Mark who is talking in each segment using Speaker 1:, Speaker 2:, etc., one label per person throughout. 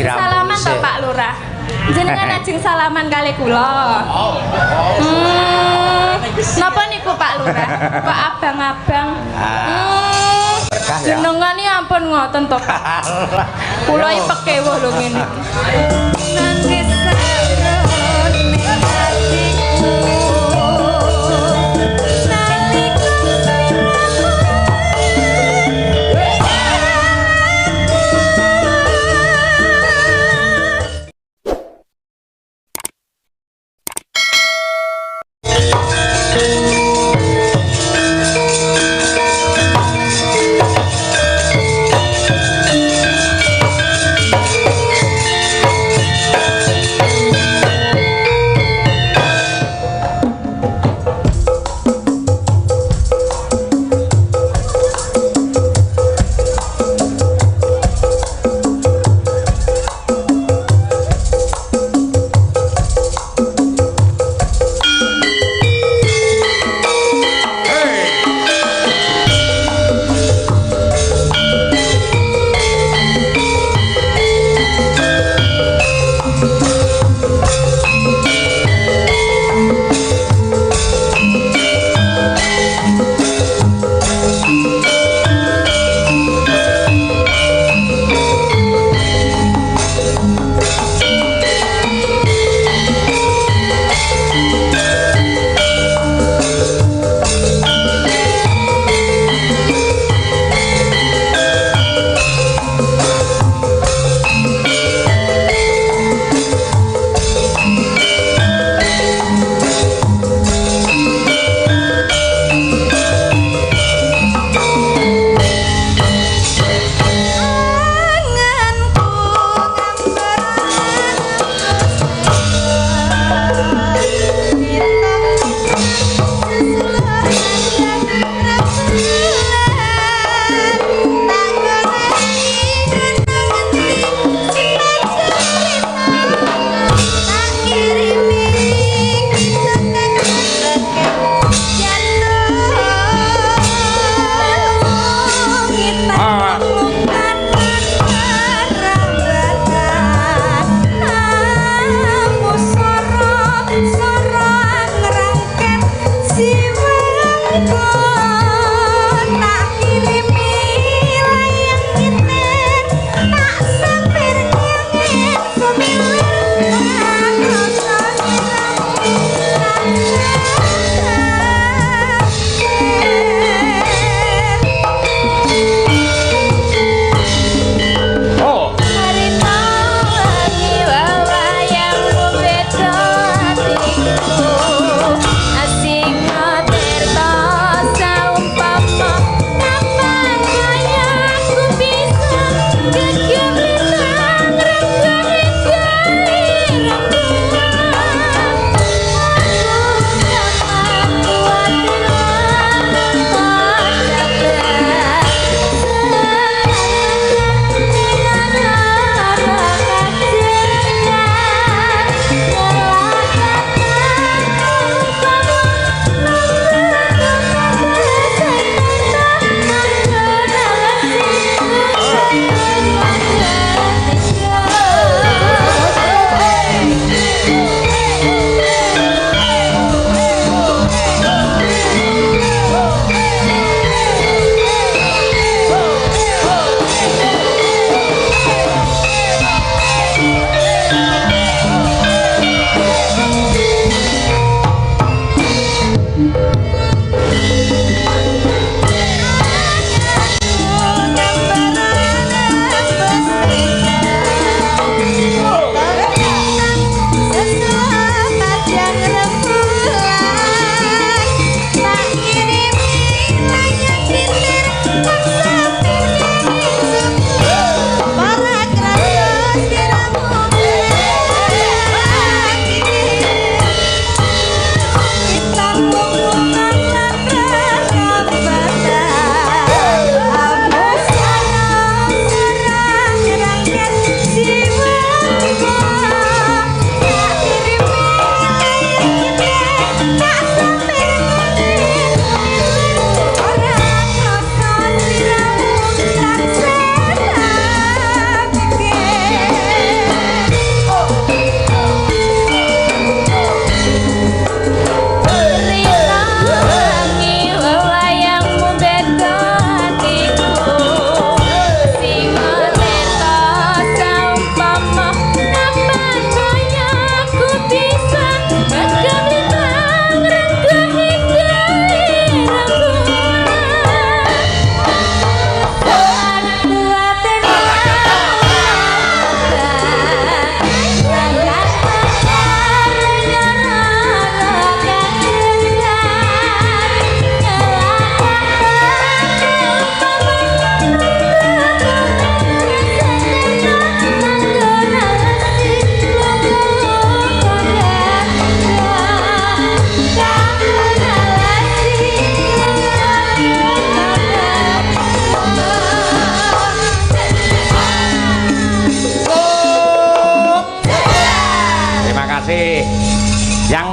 Speaker 1: ajeng salaman to Pak Lurah. Jenengan ajeng salaman kali kula. Napa niku Pak Lurah? Kok abang-abang? Jenengan iki ampun ngoten to Pak. Kula iki pekewuh lho ngene. Nangis saron ning atiku.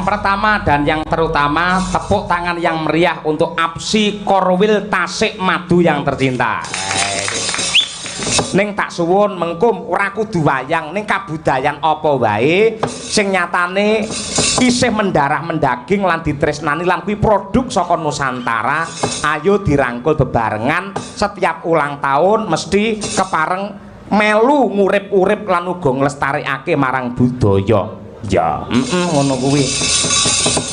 Speaker 2: pertama dan yang terutama tepuk tangan yang meriah untuk Apsi Korwil Tasik Madu yang tercinta. Ning tak suwun mengkum ora kudu wayang ning kabudayan apa wae sing nyatane isih mendarah mendaging lan ditresnani lan kuwi produk saka Nusantara. Ayo dirangkul bebarengan setiap ulang tahun mesti kepareng melu ngurip-urip lan uga nglestarikake marang budaya. Ya, ngono kuwi.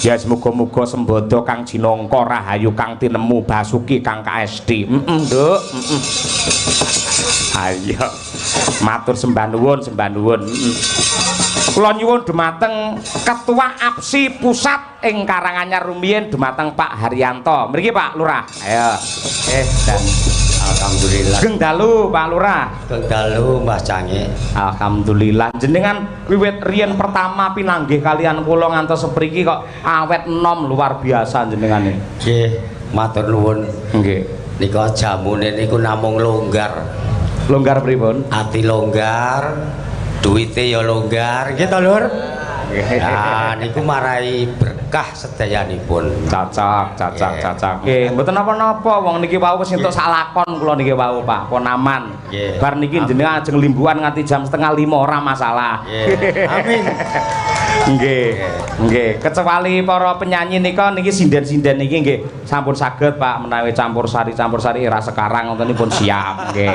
Speaker 2: Ya semoga-moga sembodo Kang Jinangka rahayu Kang tinemu Basuki Kang KSD. Nduk. Ayo. Matur sembah nuwun, sembah nuwun. Kula nyuwun dumateng Ketua APSI Pusat ing Karanganyar rumiyin dumateng Pak Haryanto. Mriki Pak Lurah. Ayo. Dan alhamdulillah. Geng dalu Pak Lurah.
Speaker 3: Geng dalu Mbah Cange.
Speaker 2: Alhamdulillah. Jenengan wiwit riyen pertama pinanggih kalian kula ngantos sepriki kok awet enom luar biasa jenengane.
Speaker 3: Nggih, matur nuwun.
Speaker 2: Nggih.
Speaker 3: Nika jamune niku namung longgar.
Speaker 2: Longgar pripun?
Speaker 3: Ati longgar, duwite ya longgar, nggih to, Lur? Ah, niku marai berkah sedayanipun.
Speaker 2: Cocok. Nggih, mboten napa-napa wong niki wau wis entuk sak lakon kula niki wau, Pak. Ponaman. Bar niki jenengan ajeng limbuhan nganti jam 4:30 ora masalah.
Speaker 3: Amin.
Speaker 2: Nggih. Kecuali para penyanyi nika niki sinden-sinden niki nggih sampun saged Pak menawi campur sari era sekarang wontenipun siap nggih.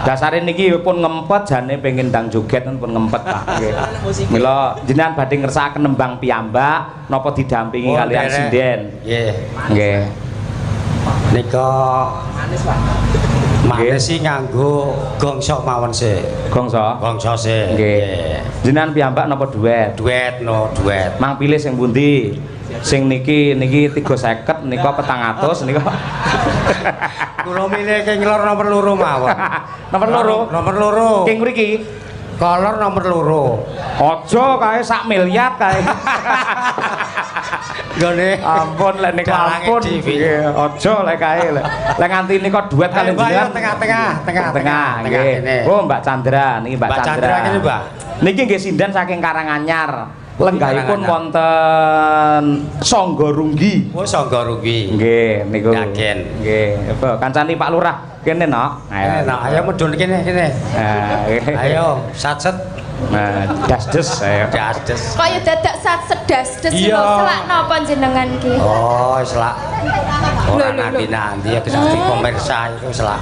Speaker 2: Dasare niki pun ngempet jane pengen ndang joget pun ngempet Pak nggih. Mila jenengan badhe ngersakaken nembang piyambak napa didampingi kalian sinden. Nggih.
Speaker 3: Nika manis sih nganggo gongso mawon sih. Gongso sih.
Speaker 2: Nggih. Jenengan piyambak napa duet?
Speaker 3: Duet.
Speaker 2: Mang pilih sing pundi? Sing niki 350 nika 400 nika.
Speaker 3: Kula milih ke ngelor nomor loro mawon. Nomor loro.
Speaker 2: King mriki.
Speaker 3: Kolor nomor loro.
Speaker 2: Aja kae sak miliar kae.
Speaker 3: Gone.
Speaker 2: Ampun lek nek ampun. Nggih, aja lek kae lek. Lek nganti nika duet kali jenengan tengah. Nggih. Oh, Mbak Chandra, niki Mbak Chandra.
Speaker 3: Kene, Mbak.
Speaker 2: Niki nggih sinden saking Karanganyar. Lenggahipun wonten Sangga Runggi.
Speaker 3: Oh, Sangga Runggi.
Speaker 2: Nggih, niku.
Speaker 3: Yakin.
Speaker 2: Nggih, apa kancani Pak Lurah kene nok.
Speaker 3: Ayo medun kene. Ayo, satset.
Speaker 2: Nah, das-des ayo.
Speaker 3: Das-des.
Speaker 1: Kaya dadak sedas-des lho selak napa jenengan ki?
Speaker 3: Oh, selak. Ora nanti ya kesaki pemirsa itu selak.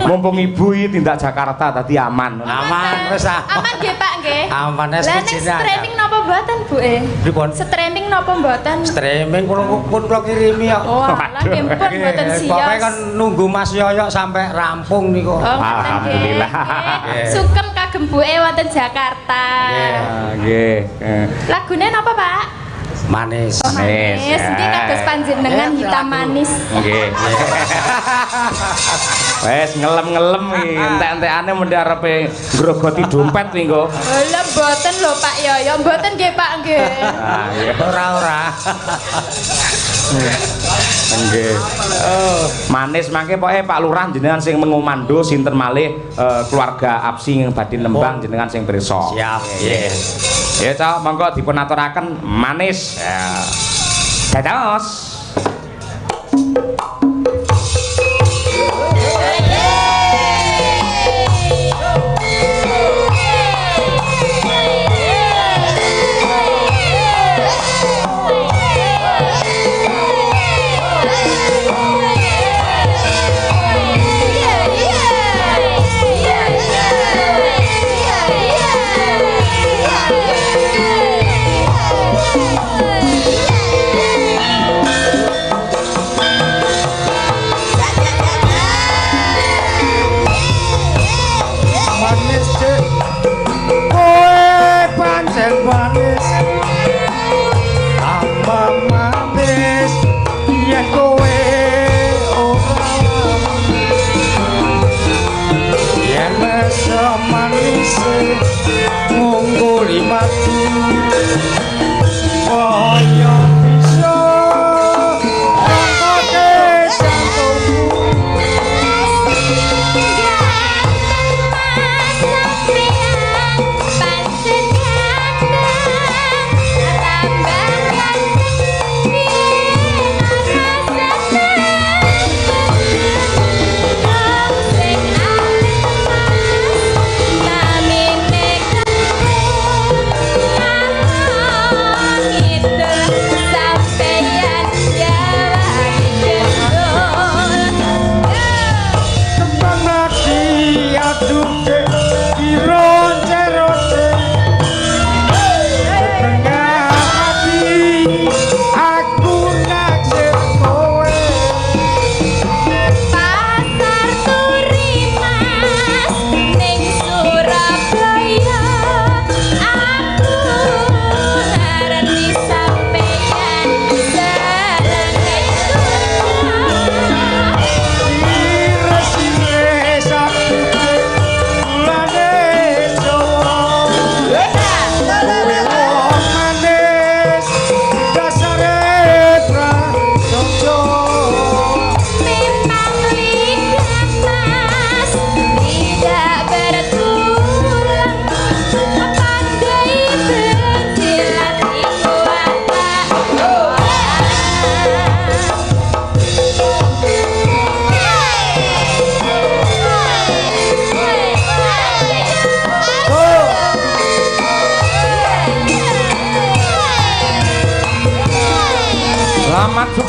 Speaker 2: Mumpung ibu iki tindak Jakarta tadi aman.
Speaker 3: Aman wis.
Speaker 1: Aman nggih Pak nggih.
Speaker 3: Aman wis
Speaker 1: jenengan. Lah nek streaming napa mboten Bu e?
Speaker 3: Pripun?
Speaker 1: Streaming napa mboten?
Speaker 3: Streaming pun kula kirimi kok.
Speaker 1: Oh, lah nggih pun mboten siap.
Speaker 3: Pokoke kan nunggu Mas Yoyo sampai rampung niku.
Speaker 2: Alhamdulillah.
Speaker 1: Sugeng kagem Bu e wonten Jakarta.
Speaker 2: Nggih.
Speaker 1: Lagune napa Pak?
Speaker 3: Manis.
Speaker 1: Oh, manis. Nggih kados panjenengan hitam manis.
Speaker 2: Nggih. Wes ngelem-ngelem iki entek-entekane mendhi arepe ngrogoti dompet iki kok.
Speaker 1: Lha mboten lho Pak Yoyo, mboten nggih Pak nggih.
Speaker 3: Ora.
Speaker 2: Nggih. Manis mangke pokoke Pak Lurah jenengan sing mengomando sinten malih keluarga APSI yang badhe nembang jenengan sing pirsa.
Speaker 3: Siap. Nggih.
Speaker 2: Ya Cak, monggo dipun aturaken manis. Ya. Dados.
Speaker 1: Panjenengan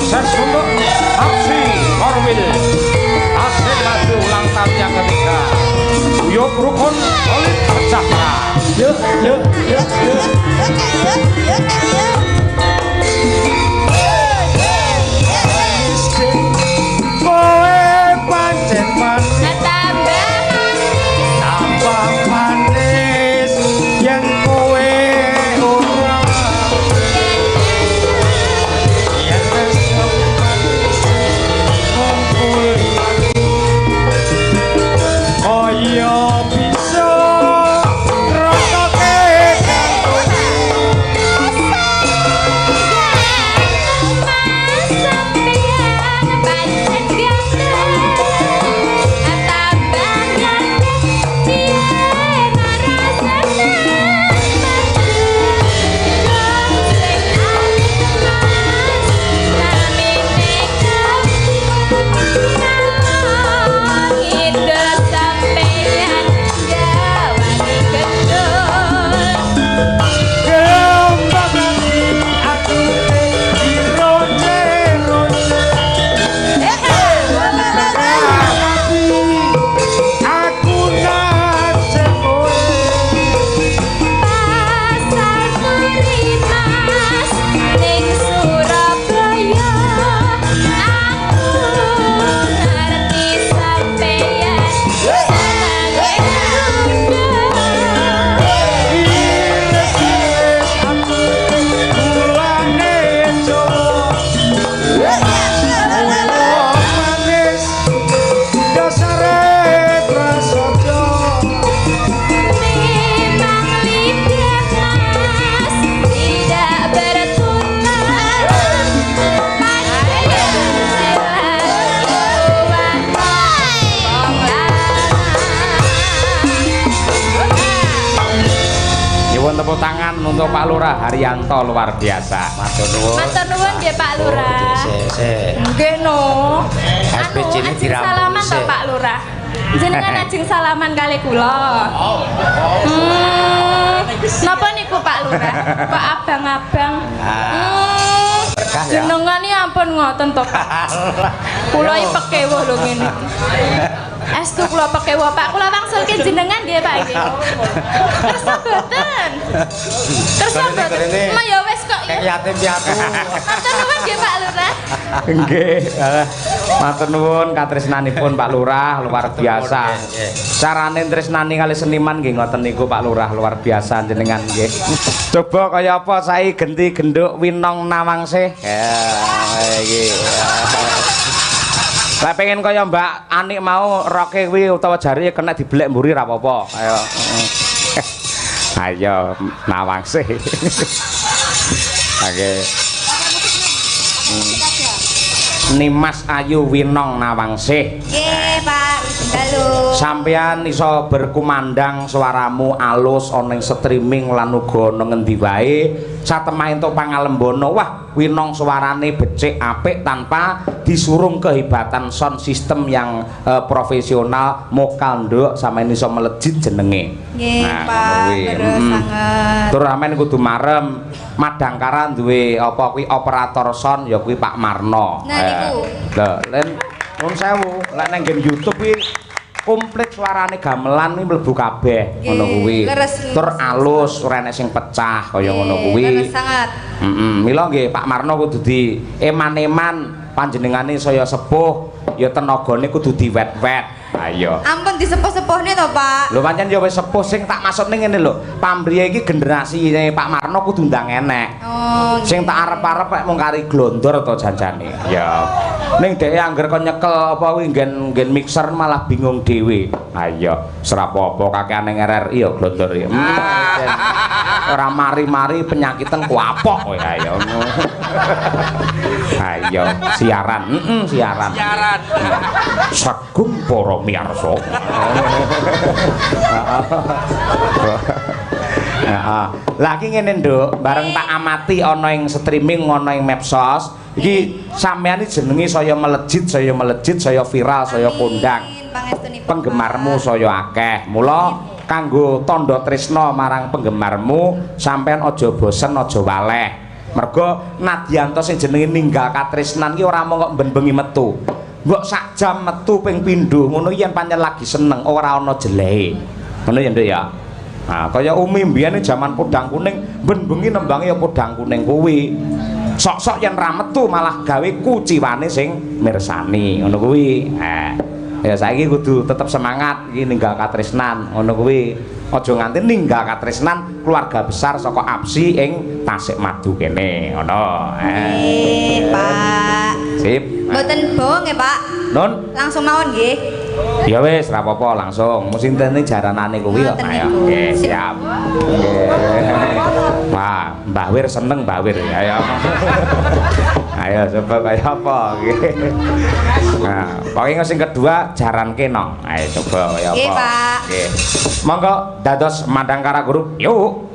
Speaker 2: sukses untuk aksi Korwil hasil maju ulang tahun yang ketiga Uyup Rukun Solid Tercakra. Yuk kowe pancen manis tambah manis yang kowe ora yen wis ngumpul kaya bisa rotoke tepuk tangan untuk Pak Lurah Haryanto luar biasa.
Speaker 3: Matur nuwun.
Speaker 1: Matur nuwun nggih Pak Lurah. Nggih no.
Speaker 3: SPC ini
Speaker 1: ajeng salaman to Pak Lurah. Jenengan ajeng salaman kali kula. Napa niku Pak Lurah? Kok abang-abang?
Speaker 3: Berkah ya.
Speaker 1: Jenengan iki ampun ngoten to Pak. Kula iki pekewo lho ngene iki. Estu kula pekewo Pak, kula wangsulke jenengan nggih Pak nggih. Kersa boten. Kersa boten. Mah ya wis kok ya.
Speaker 3: Yatim piatu.
Speaker 1: Matur nuwun nggih Pak Lurah.
Speaker 2: Nggih, matur nuwun katresnanipun Pak Lurah luar biasa. Carane tresnani kali seniman nggih ngoten niku Pak Lurah luar biasa jenengan nggih. Coba kaya apa sae genti genduk Winong Nawangsih. Ya, iki. Lah pengen kaya Mbak Anik mau roke kuwi utawa jari kena dibelek mburi ra apa-apa. Ayo. Ayo Nawangsih. Oke. Nimas Ayu Winong Nawangsih.
Speaker 1: Nggih Pak, dalu.
Speaker 2: Sampeyan iso berkumandang suaramu alus ana ing streaming lan uga ana ngendi wae satemah entuk pangalembono. Wah, Winong suarane becik apik tanpa disurung kehebatan sound system yang profesional mokal nduk sampeyan iso melejit jenenge.
Speaker 1: Nggih Pak, terus sanget.
Speaker 2: Terus sampeyan kudu marem Madangkara duwe apa kuwi operator sound ya kuwi Pak Marno.
Speaker 1: Nah niku.
Speaker 2: Lah, len nuwun sewu, lek nang game YouTube kuwi komplit suarane gamelan kuwi mlebu kabeh ngono kuwi. Tur alus, ora enek sing pecah kaya ngono kuwi.
Speaker 1: Leres sangat.
Speaker 2: Mila nggih Pak Marno kudu di eman-eman panjenengane saya sepuh ya tenagane kudu diwet-wet. Ayo.
Speaker 1: Ampun disepuh-sepuhne to, Pak.
Speaker 2: Lho pancen ya wis sepuh sing tak maksudne ngene lho. Pambriye iki generasine Pak Marno kudu ndang enek.
Speaker 1: Oh.
Speaker 2: Sing tak arep-arep mung kari glondor to janjane. Ya. Ning dhek angger kon nyekel apa kuwi nggen mixer malah bingung dhewe. Ayo, serapopo kakeane RRI ya glondor ya. Ora mari-mari penyakiten kuapok kowe ayo. Ayo, siaran. Siaran. Siaran. Sagung para miyarsa. Heeh. Lah iki ngene, Nduk, bareng tak amati ana ing streaming, ana ing medsos. Iki sampeyan iki jenenge saya melejit, saya viral, saya kondang. Penggemarmu saya akeh. Mula kanggo tandha tresna marang penggemarmu, sampeyan aja bosen, aja waleh. Mergo Nadianto sing jenenge ninggal katresnan ki ora mung kok ben-bengi metu. Mbok sak jam metu ping pindho ngono yen pancen lagi seneng ora ana jelehe. Ngono ya Nduk ya. Nah, kaya Umi mbiyane jaman podang kuning ben-bengi nembange ya podang kuning kuwi. Sok-sok yen ra metu malah gawe kuciwane sing mirsani ngono kuwi. Ya saiki kudu tetep semangat iki ninggal katresnan ngono kuwi. Aja nganti ninggal katresnan keluarga besar saka Apsi ing Tasikmadu kene ngono.
Speaker 4: Pak.
Speaker 2: Sip.
Speaker 4: Mboten bawa nggih, Pak.
Speaker 2: Nun.
Speaker 4: Langsung mawon nggih.
Speaker 2: Ya wis ra apa-apa langsung. Musintene jaranane kuwi kok. Ayo. Nggih, siap. Nggih. Wah, Mbah Wir seneng Mbah Wir. Ayo. Ayo coba kaya apa nggih. Nah, pokoke sing kedua jaran kena. Ayo coba kaya apa.
Speaker 4: Nggih, Pak.
Speaker 2: Nggih. Monggo dados Madangkara Group. Yuk.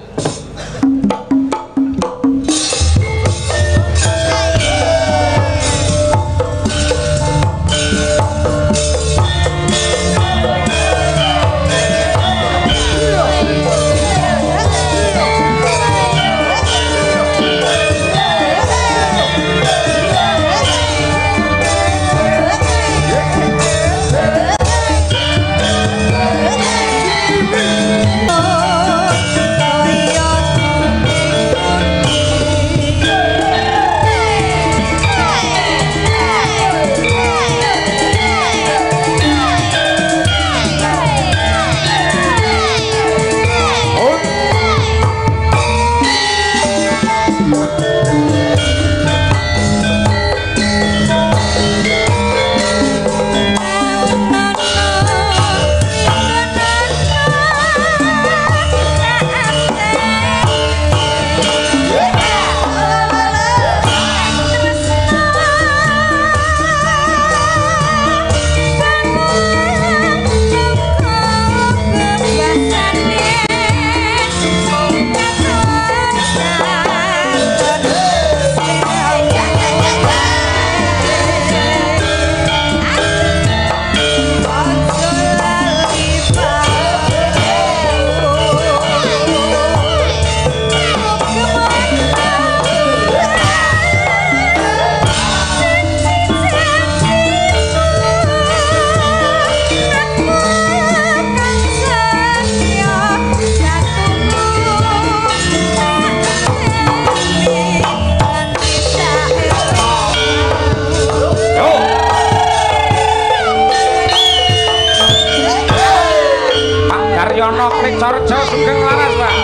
Speaker 2: Daryono Kriksorjo Sugeng Laras, Pak.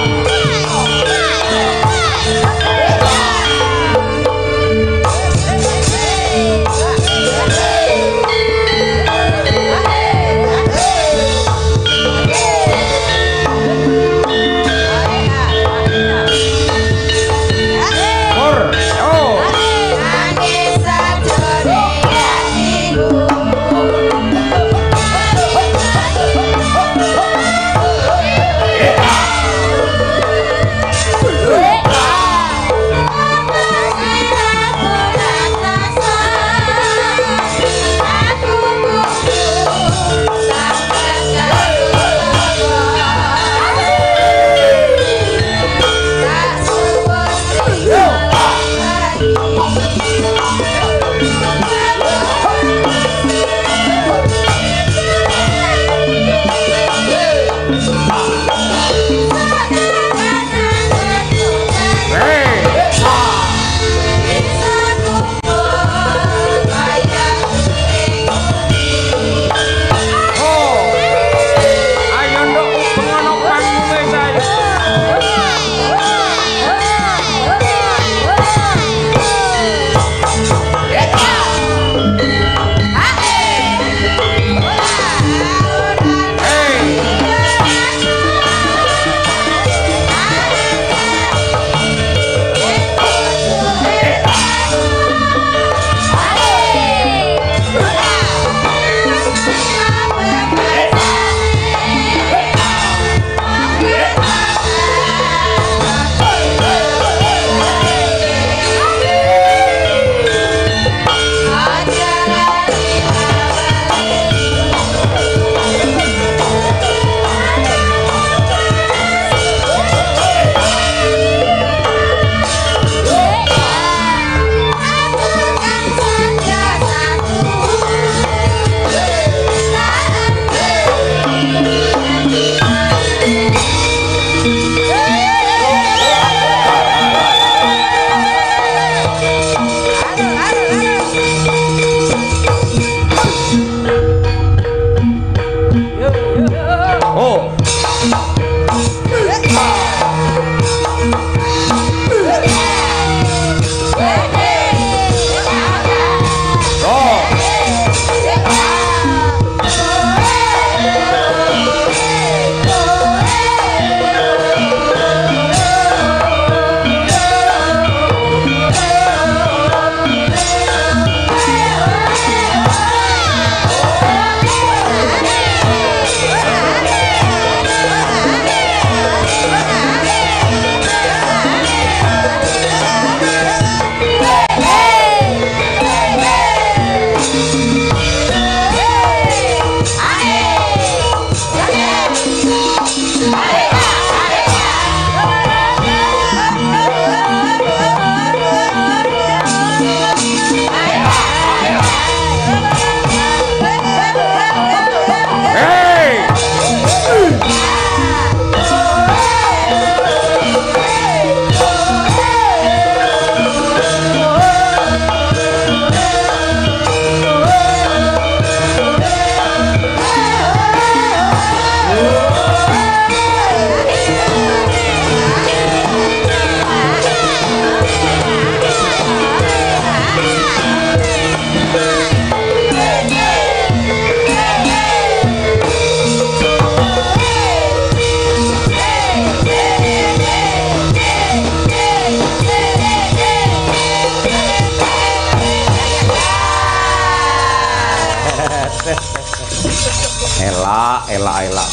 Speaker 2: Elak.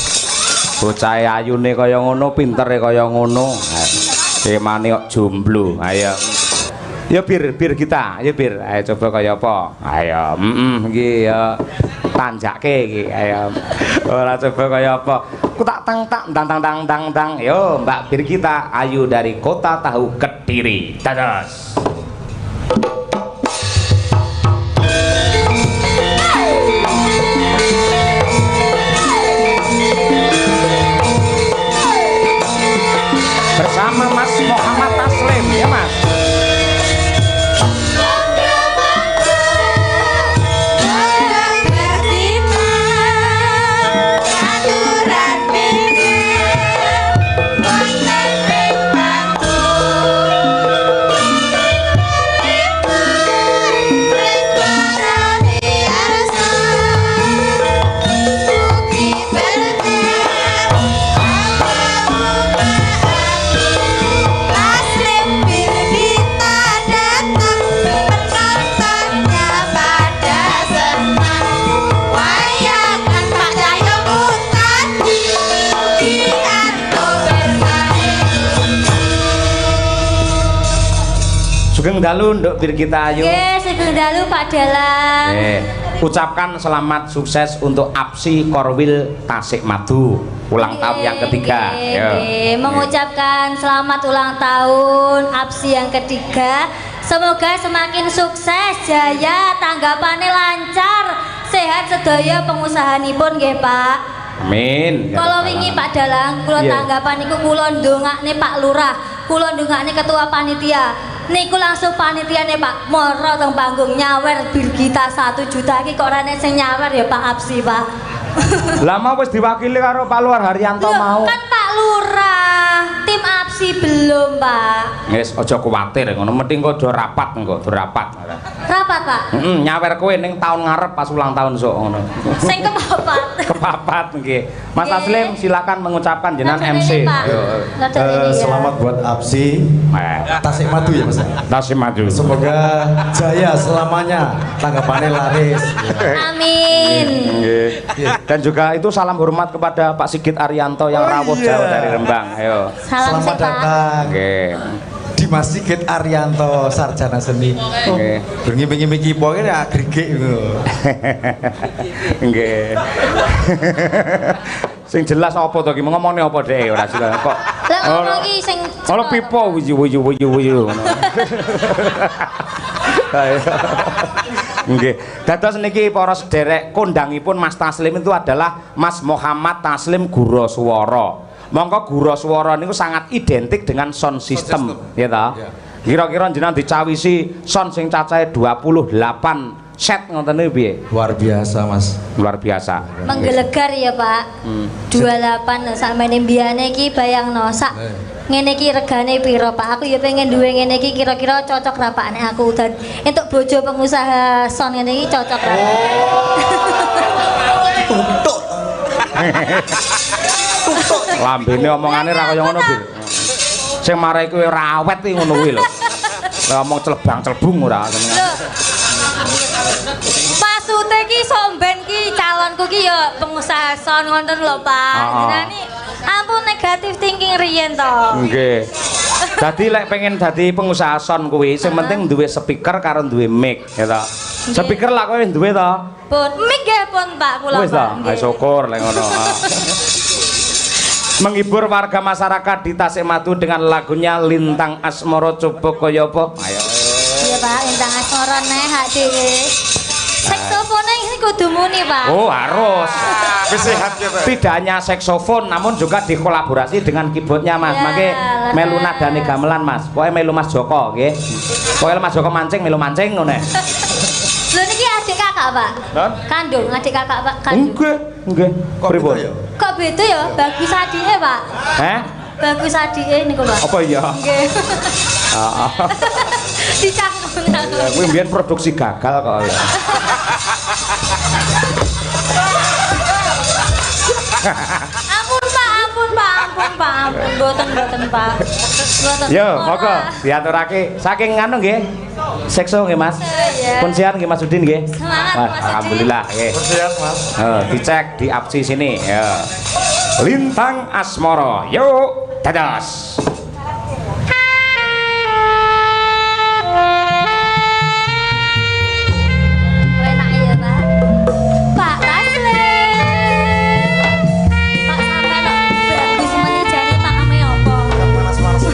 Speaker 2: Bocah ayune kaya ngono, pintere kaya ngono. Emane kok jomblo. Ayo. Ya bir kita, ya bir. Ayo coba kaya apa? Ayo, iki ya tanjake iki. Ayo. Ora coba kaya apa? Ku tak tang. Yo, Mbak Bir kita, Ayu dari Kota Tahu Kediri. Dados. Bersama Mas Muhammad Taslim, ya Mas. Sugeng dalu nduk Bir kita Ayu.
Speaker 4: Nggih, sugeng dalu Pak Dalang.
Speaker 2: Ucapkan selamat sukses untuk Apsi Korwil Tasikmadu ulang tahun yang ketiga.
Speaker 4: Mengucapkan selamat ulang tahun Apsi yang ketiga. Semoga semakin sukses, jaya, tanggapannya lancar, sehat sedaya pengusahanipun nggih Pak.
Speaker 2: Amin.
Speaker 4: Kalau wingi Pak Dalang, kula tanggapan niku kula ndongakne Pak Lurah, kula ndongakne ketua panitia. Niku langsung panitiane Pak moro teng panggung nyawer bir kita 1 juta iki kok rene sing nyawer ya Pak Apsi Pak.
Speaker 2: Lama wis diwakili karo Pak Luar Haryanto mau.
Speaker 4: Kan Pak Lurah, tim Apsi belum Pak.
Speaker 2: Wis aja kuwatir ngono, mending kok do rapat engko, do rapat.
Speaker 4: Rapat Pak.
Speaker 2: Nyawer kowe ning taun ngarep pas ulang tahun sok ngono.
Speaker 4: Sing kepapat.
Speaker 2: Kepapat nggih. Mas Taslim silakan mengucapkan jenengan MC.
Speaker 5: Selamat buat Apsi Tasikmadu ya Mas.
Speaker 2: Tasikmadu.
Speaker 5: Semoga jaya selamanya, tanggapannya laris.
Speaker 4: Amin.
Speaker 2: Dan juga itu salam hormat kepada Pak Sigit Arianto yang rawuh jauh dari Rembang. Ayo.
Speaker 5: Selamat datang. Dimas Sigit Arianto, sarjana seni.
Speaker 2: Nggih.
Speaker 5: Bengi-bengi pokoke agrege ngono.
Speaker 2: Nggih. Sing jelas apa to iki ngomongne apa dhek ora jelas kok.
Speaker 4: Lah ngono iki sing
Speaker 2: Kalau pipo wuyu ngono. Nggih. Dados niki para sederek kondangipun Mas Taslim itu adalah Mas Muhammad Taslim Guroswara. Mongko Guroswara niku sangat identik dengan sound system, ya ta? Kira-kira jenengan dicawisi sound sing cacahe 28 set ngoten niku piye?
Speaker 5: Luar biasa Mas.
Speaker 2: Luar biasa.
Speaker 4: menggelegar ya Pak. 28 sampeyan mbiyane iki bayangno sak ngene iki regane piro Pak? Aku ya pengen duwe ngene iki kira-kira cocok ra Pak nek aku dan entuk bojo pengusaha son ngene iki cocok ra.
Speaker 5: Tutuk.
Speaker 2: Lambene omongane ra kaya ngono kuwi. Sing marai kowe ora awet iki ngono kuwi lho. Ngomong celebang-celbung ora.
Speaker 4: Maksude ki somben ki calonku ki ya pengusaha son ngoten lho Pak. Jenenge ampun negatif thinking riyen to.
Speaker 2: Nggih. Dadi lek pengen dadi pengusaha son kuwi sing penting duwe speaker karo duwe mic ya ta. Speaker lah kowe duwe to.
Speaker 4: Pun mic nggih pun Pak kula.
Speaker 2: Wis ta, syukur lek ngono. menghibur warga masyarakat di Tasikmalaya dengan lagunya Lintang Asmara coba kaya apa? Ayo.
Speaker 4: Iya Pak, Lintang Asmara nih hak dhewe. Saksofone ini kudu muni Pak.
Speaker 2: Oh harus.
Speaker 5: Sehat ya Pak.
Speaker 2: Tidak hanya saksofon namun juga dikolaborasi dengan keyboardnya Mas.
Speaker 4: Ya,
Speaker 2: Mangke
Speaker 4: leres.
Speaker 2: melu nadane gamelan Mas. Pokoke melu Mas Joko nggih. Pokoke Mas Joko mancing melu mancing ngono.
Speaker 4: Lho niki adik kakak Pak.
Speaker 2: Hah?
Speaker 4: Kandung, adik kakak Pak kandung.
Speaker 2: Nggih.
Speaker 5: Kok
Speaker 2: Pripun?
Speaker 5: beda ya?
Speaker 4: Kok beda ya? Bagus adike Pak.
Speaker 2: Heh?
Speaker 4: Bagus adike niku Pak.
Speaker 2: Apa iya?
Speaker 4: Nggih.
Speaker 2: Heeh.
Speaker 4: Dicanggung.
Speaker 2: Ya, kuwi mbiyen produksi gagal kok ya.
Speaker 4: Ampun Pak. Mboten Pak. Mboten.
Speaker 2: Yo,
Speaker 4: Ora.
Speaker 2: monggo diaturake saking anu nggih. Sekso nggih Mas.
Speaker 4: Iya.
Speaker 2: Pun siar nggih Mas Udin nggih.
Speaker 4: Semangat,
Speaker 2: Wah,
Speaker 4: Mas Udin.
Speaker 2: alhamdulillah nggih.
Speaker 5: Sehat Mas.
Speaker 2: Dicek di apsi sini ya. Lintang Asmara. Yuk, dados.
Speaker 4: Enak ya Pak. Pak Taslim. Pak sampe kok bagus menijani Pak ame apa?
Speaker 5: Panas-panas ya.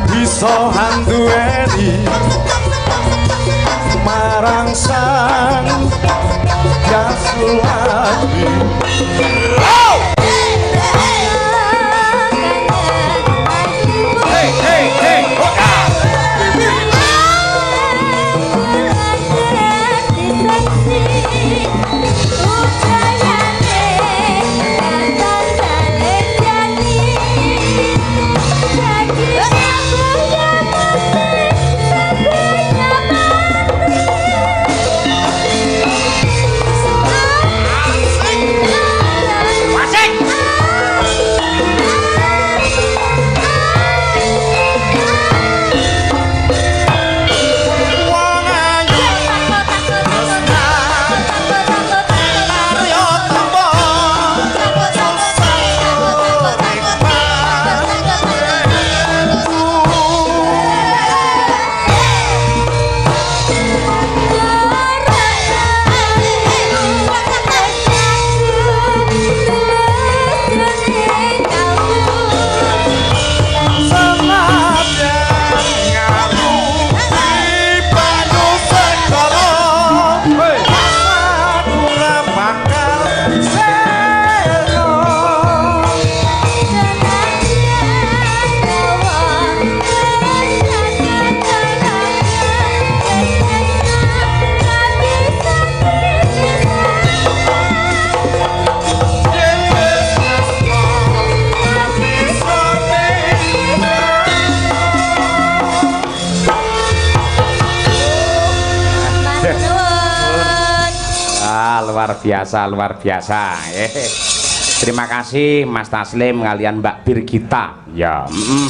Speaker 6: Bisa handueni marang sang Yasulati.
Speaker 2: Hey, hey, hey,
Speaker 4: Nuwun.
Speaker 2: Ah, luar biasa, luar biasa. Terima kasih Mas Taslim kalian Mbak Birgita. Ya,